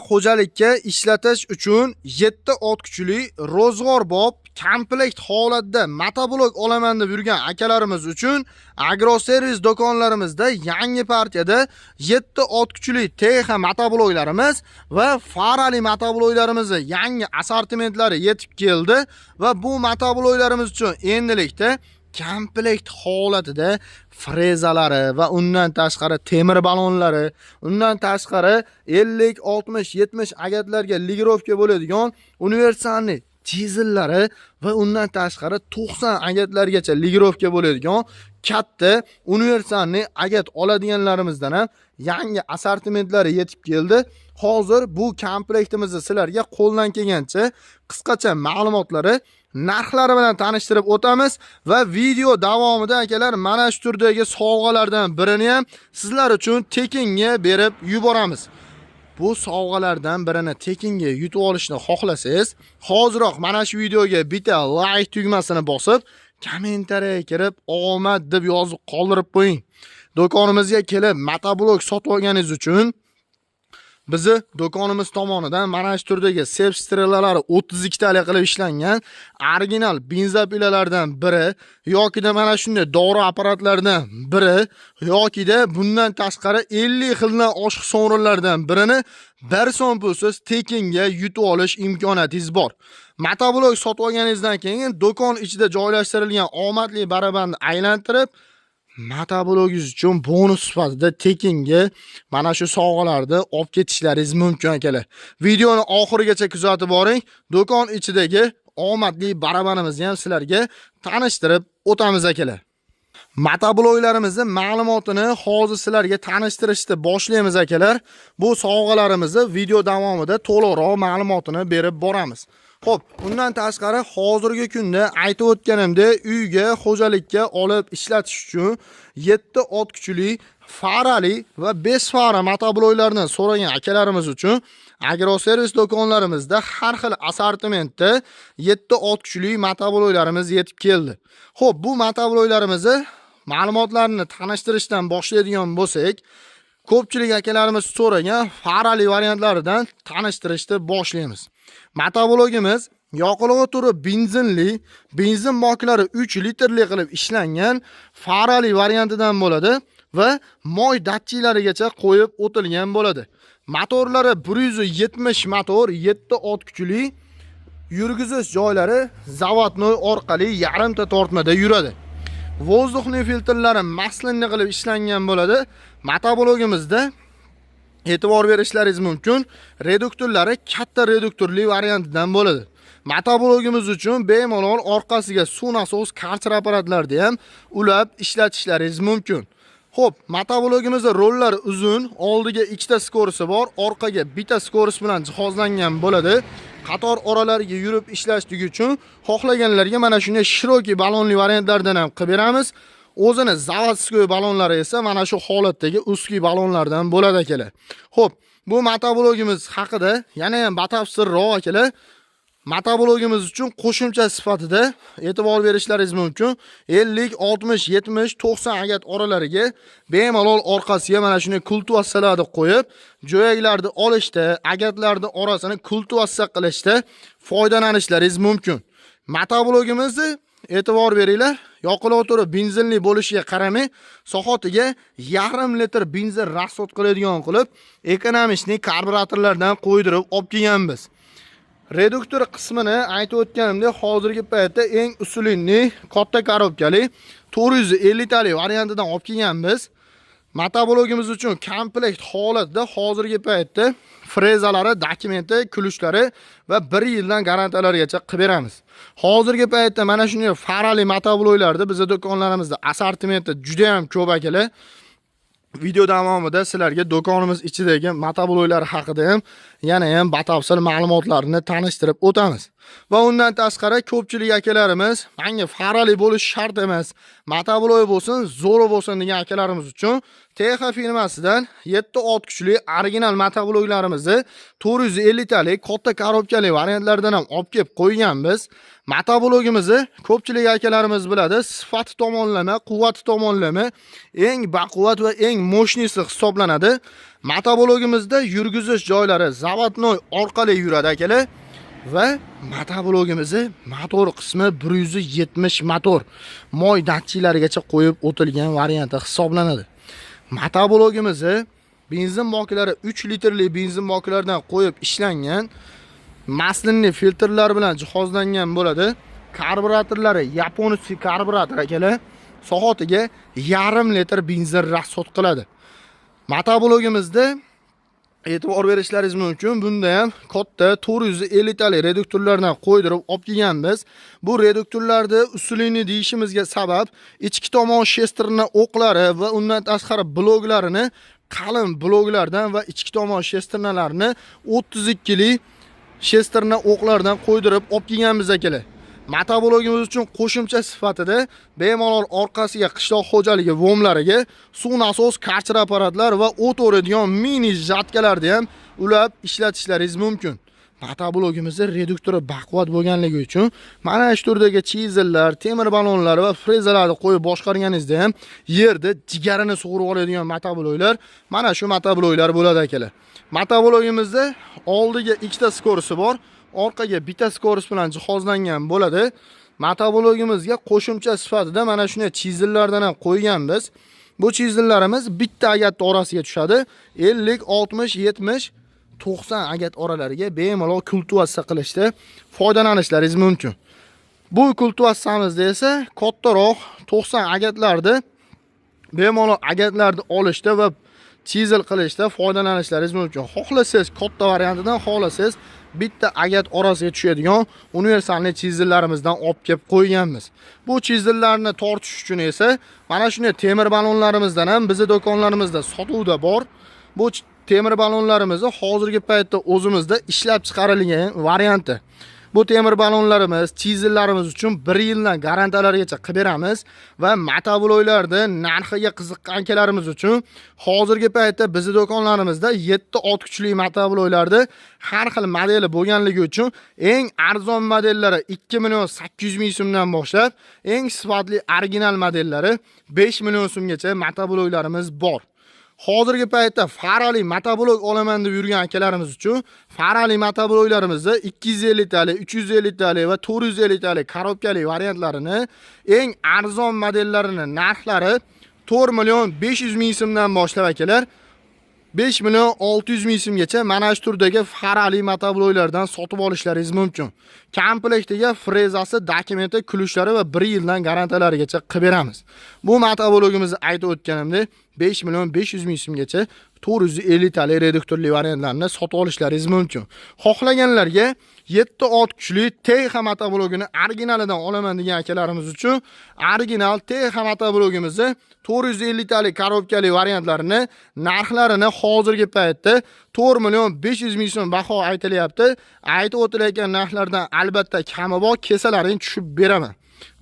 xo'jalikka ishlatish uchun 7 ot kuchli ro'zg'orbob komplekt holatda motoblok olaman deb yurgan akalarimiz uchun agroservis do'konlarimizda yangi partiyada 7 ot kuchli TX motobloklarimiz va farali motobloklarimizni yangi assortimentlari yetib keldi va bu motobloklarimiz uchun endilikda komplekt holatida frezalari va undan tashqari temir balonlari, undan tashqari 50, 60, 70 agatlarga ligirovka bo'ladigan universalniy chizillari va undan tashqari 90 agatlargacha ligirovka bo'ladigan katta universalniy agat oladiganlarimizdan ham yangi assortimentlari yetib keldi. Hozir bu komplektimizni sizlarga qo'ldan kelgancha qisqacha ma'lumotlari, narxlari bilan tanishtirib o'tamiz va video davomida akalar mana shu turdagi sovg'alardan birini ham sizlar uchun tekinga berib yuboramiz. Bu sovg'alardan birini tekinga yutib olishni xohlasangiz, hoziroq mana shu videoga bitta like tugmasini bosib, kommentariyaga kirib omad deb yozib qoldirib qo'ying. Do'konimizga kelib motoblok sotib olganingiz uchun bizi do'konimiz tomonidan mana shu turdagi sep strellalari 32 talik qilib ishlangan original benzopilalardan biri yoki mana shunday dori apparatlaridan biri yoki bundan tashqari 50 xildan oshiq sovrinlardan birini 1 so'm pulsiz tekinga yutib olish imkoniyatingiz bor. Motoblok sotib olganingizdan keyin do'kon ichida joylashtirilgan omadli barabanni aylantirib motoblogingiz uchun bonus sifatida tekinga mana shu sovg'alarni olib ketishlaringiz mumkin akalar. Videoni oxirigacha kuzatib boring. Do'kon ichidagi omadli barabanimizni ham sizlarga tanishtirib o'tamiz akalar. Motobloklarimizni ma'lumotini hozir sizlarga tanishtirishni boshlaymiz akalar. Bu sovg'alarimizni video davomida to'liqroq ma'lumotini berib boramiz. Xo'p, undan tashqari hozirgi kunda aytib o'tganimdek, uyga, xo'jalikka olib ishlatish uchun 7 ot kuchli farali va 5 fara motobloklarni so'ragan akalarimiz uchun agroservis do'konlarimizda har xil assortimentda 7 ot kuchli motobloklarimiz yetib keldi. Xo'p, bu motobloklarimizni ma'lumotlarini tanishtirishdan boshlaydigan bo'lsak, ko'pchilik akalarimiz so'ragan farali variantlaridan tanishtirishni boshlaymiz. Motoblogimiz yoqilg'i turi benzinli, benzin boklari 3 litrli qilib ishlangan farali variantidan bo'ladi va moy datchiklarigacha qo'yib o'tilgan bo'ladi. Motorlari 170 motor, 7 ot kuchli, yurgizish joylari zavodnoy orqali yarimta tortmada yuradi. Vozdухный filtrlari maslinli qilib ishlangan bo'ladi. Motoblogimizda e'tibor berishlaringiz mumkin, reduktorlari katta reduktorli variantidan bo'ladi. Motoblogimiz uchun bemalol orqasiga suv nasos karcher apparatlarni ham ulab ishlatishlaringiz mumkin. Xo'p, motoblogimizda rollari uzun, oldiga 2 ta skorisi bor, orqaga bitta skoris bilan jihozlangan bo'ladi. Qator oralariga yurib ishlashligi uchun xohlaganlarga mana shunday shiroki balonli variantlardan ham qilib beramiz. O'zini zavodskoy balonlari esa mana shu holatdagi ustki balonlardan bo'ladi akalar. Xo'p, bu motoblogimiz haqida yana ham batafsilroq akalar, motoblogimiz uchun qo'shimcha sifatida e'tibor berishlaringiz mumkin. 50, 60, 70, 90 agat oralariga bemalol orqasiga mana shunday kultivasiyalarni qo'yib, jo'yaklarni olishda, agatlarning orasini kultivasiya qilishda foydalanishlaringiz mumkin. Motoblogimizni e'tibor beringlar, yoqilg'i turi benzinli bo'lishiga qaramay, soatiga 0,5 litr benzin rasxod qiladigan qilib, ekonomik karburatorlardan qo'ydirib olib kelganmiz. Reduktor qismini aytib o'tganimdek, hozirgi paytda eng usulinli katta korobkali 450 talik variantidan olib kelganmiz. Motoblogimiz uchun komplekt holatda hozirgi paytda frezalari, dokumenti, kulishlari va 1 yildan garantiyalargacha qilib beramiz. Hozirgi paytda mana shunday farali motobloklarda bizning do'konlarimizda assortimenti juda ham ko'p akalar. Video davomida sizlarga do'konimiz ichidagi motobloklar haqida ham yana ham batafsil ma'lumotlarni tanishtirib o'tamiz. Va undan tashqari ko'pchilik akalarimiz menga farali bo'lish shart emas, motoblok bo'lsin, zo'ri bo'lsin degan akalarimiz uchun TX firmasidan 7 ot kuchli original motobloklarimizni 450 talik katta korobkali variantlardan ham olib kelib qo'yganmiz. Motoblogimizni ko'pchilik akalarimiz biladi, sifat tomonlama, quvvat tomonlama eng baquvvat va eng moshnisi hisoblanadi. Motoblogimizda yurgizish joylari zavodnoy orqali yuradi akalar va motoblogimizni motor qismi 170 motor moy datchiklarigacha qo'yib o'tilgan varianti hisoblanadi. Motoblogimizni benzin boklari 3 litrli benzin boklaridan qo'yib ishlangan, maslinli filtrlar bilan jihozlangan bo'ladi. Karburatorlari yaponskiy karburator akalar, soatiga 0,5 litr benzin rasxod qiladi. Motoblogimizda e'tibor berishlaringiz mumkin. Bunda ham katta 450 talik reduktorlardan qo'ydirib olib kelganmiz. Bu reduktorlarda usulini deyishimizga sabab ichki tomon shesterna o'qlari va undan tashqari bloklarini qalin bloklardan va ichki tomon shesternalarni 32 lik shesterna o'qlardan qo'ydirib olib kelganmiz akalar. Motoblogimiz uchun qo'shimcha sifatida bemalol orqasiga qishloq xo'jaligi vomlariga suv nasos karchir apparatlar va o't o'radigan mini jatkalarni ham ulab ishlatishlaringiz mumkin. Motoblogimizda reduktori baquvvat bo'lganligi uchun mana shu turdagi chizellar, temir balonlar va frezalarni qo'yib boshqarganingizda ham yerda jigarini sug'urib oladigan motobloglar mana shu motobloglar bo'ladi akalar. Motoblogimizda oldiga ikkita skorisi bor, orqaga bitta skoris bilan jihozlangan bo'ladi. Motoblogimizga qo'shimcha sifatida mana shunday chizellardan ham qo'yganmiz. Bu chizellarimiz bitta agatni orasiga tushadi. 50, 60, 70, 90 agat oralariga bemalol kultivatsiya qilishda foydalanishlaringiz mumkin. Bu kultivatsiyamizda esa kattaroq 90 agatlarni bemalol agatlarni olishda va chizel qilishda foydalanishlaringiz mumkin. Xohlasangiz katta variantidan, xohlasangiz bitta agat orasiga tushadigan universalniy chizellarimizdan olib kelib qo'yganmiz. Bu chizellarni tortish uchun esa mana shunday temir balonlarimizdan ham bizning do'konlarimizda sotuvda bor. Bu temir balonlarimizni hozirgi paytda o'zimizda ishlab chiqarilgan varianti. Bu temir balonlarimiz, chizellarimiz uchun 1 yildan garantiyalargacha qilib beramiz va motobloglarda narxiga qiziqqan akalarimiz uchun hozirgi paytda bizning do'konlarimizda 7 ot kuchli motobloglarda har xil modeli bo'lganligi uchun eng arzon modellari 2 million 800 ming so'mdan boshlab eng sifatli original modellari 5 million so'mgacha motobloglarimiz bor. Hozirgi paytda farali motoblog olaman deb yurgan akalarimiz uchun farali motobloglarimizda 250 talik, 350 talik va 450 talik korobkali variantlarini eng arzon modellarini narxlari 4 million 500 ming so'mdan boshlab akalar 5 million 600 ming so'mgacha mana shu turdagi farali motobloglardan sotib olishlaringiz mumkin. Komplektiga frezasi, dokumenti, kulishlari va 1 yildan garantiyalarigacha qilib beramiz. Bu motoblogimizni aytib o'tganimdek 5 million 500 ming so'mgacha 450 talik reduktorli variantlarni sotib olishlaringiz mumkin. Xohlaganlarga 7 ot kuchli TH motoblogini originalidan olaman degan akalarimiz uchun original TH motoblogimizni 450 talik korobkali variantlarini narxlarini hozirgi paytda 4 million 500 ming so'm baho aytilyapti. Aytib o'tilayotgan narxlardan albatta kami bor, kesalaring tushib beraman.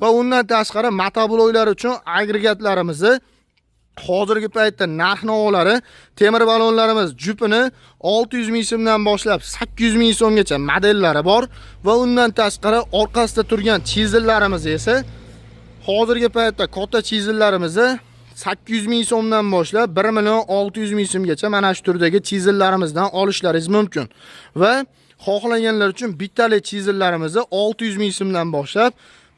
Va undan tashqari motobloglar uchun agregatlarimizni hozirgi paytda narx-navolari temir balonlarimiz jupini 600 ming so'mdan boshlab 800 ming so'mgacha modellari bor va undan tashqari orqasida turgan chizellarimiz esa hozirgi paytda katta chizellarimizni 800 ming so'mdan boshlab 1 million 600 ming so'mgacha mana shu turdagi chizellarimizdan olishlaringiz mumkin. Va xohlaganlar uchun bittalik chizellarimizni 600 ming so'mdan boshlab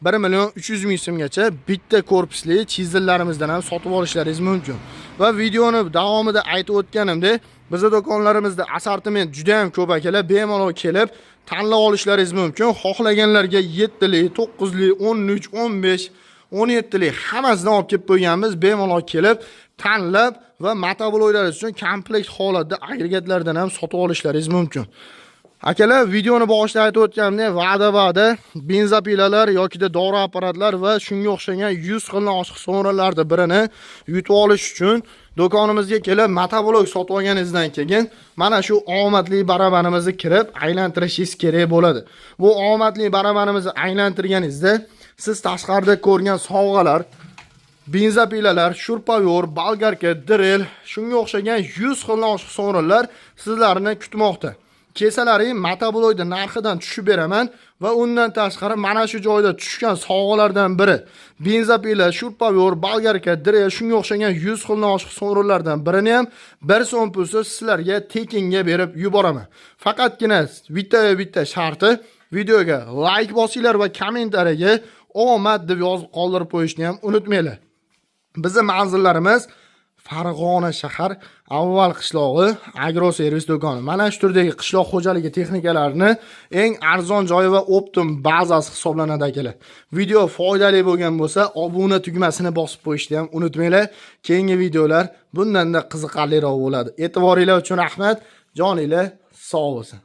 1 million 300 ming so'mgacha bitta korpusli chizellarimizdan ham sotib olishlaringiz mumkin. Va videoni davomida aytib o'tganimdek, bizning do'konlarimizda assortiment juda ham ko'p akalar, bemalol kelib tanlab olishlaringiz mumkin. Xohlaganlarga 7 lik, 9 lik, 13, 15, 17 lik hammasidan olib kelib qo'yganmiz. Bemalol kelib tanlab va motobloglar uchun komplekt holatda agregatlardan ham sotib olishlaringiz mumkin. Akalar, videoni boshida aytib o'tganimdek, va'da benzopilalar yoki dori apparatlar va shunga o'xshagan 100 xildan oshiq sovrinlarning birini yutib olish uchun do'konimizga kelib motoblog sotib olganingizdan keyin mana shu omadli barabanimizni kirib aylantirishingiz kerak bo'ladi. Bu omadli barabanimizni aylantirganingizda siz tashqarida ko'rgan sovg'alar, benzopilalar, shurpayor, bolgarka, drill, shunga o'xshagan 100 xildan oshiq sovrinlar sizlarni kutmoqda. Kesalaring motoblokni narxidan tushib beraman va undan tashqari mana shu joyda tushgan sovg'alardan biri benzapila, shurpayor, bolgarka, direya shunga o'xshagan 100 xildan oshiq sovrinlardan birini ham 1 so'm pulsiz sizlarga tekinga berib yuboraman. Faqatgina bitta sharti videoga like bosinglar va kommentariyaga omad deb yozib qoldirib qo'yishni ham unutmanglar. Bizning manzillarimiz Farg'ona shahar avval qishlog'i agroservis do'koni. Mana shu turdagi qishloq xo'jaligi texnikalarini eng arzon joyi va optim bazasi hisoblanadi akalar. Video foydali bo'lgan bo'lsa, obuna tugmasini bosib qo'yishni ham unutmanglar. Keyingi videolar bundan-da qiziqarliroq bo'ladi. E'tiboringlar uchun rahmat. Joninglar sog' bo'lsin.